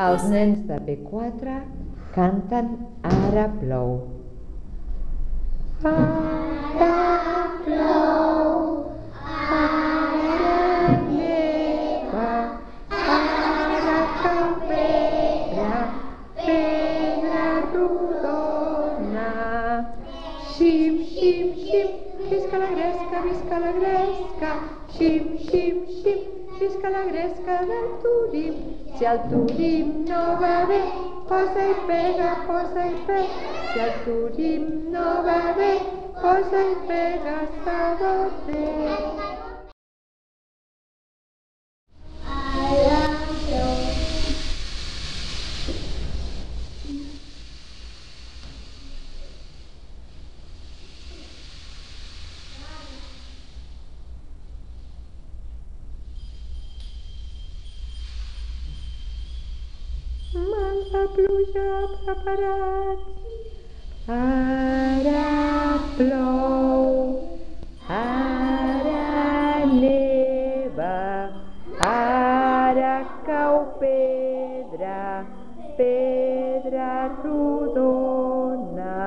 Els nens de P4 canten Ara plou. Ara plou, ara neva, ara cau pedra, pedra rodona. Xim, xim, xim, visca la gresca, visca la gresca. Xim, xim, xim, visca la gresca del Turim. Si el Turim no va bé, posa i pega, posa i pega. Si el Turim no va bé, posa i pega, sabater. Mans de pluja preparats. Ara plou, ara neva, ara cau pedra, pedra rodona.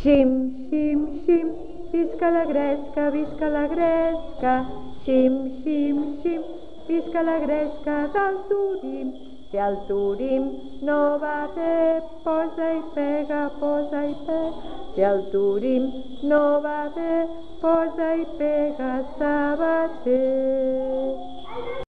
Xim, xim, xim, visca la gresca, visca la gresca. Xim, xim, xim, visca la gresca del Turim. Si el Turim no va bé, posa i pega, posa i pega. Si el Turim no va bé, posa i pega, sabater.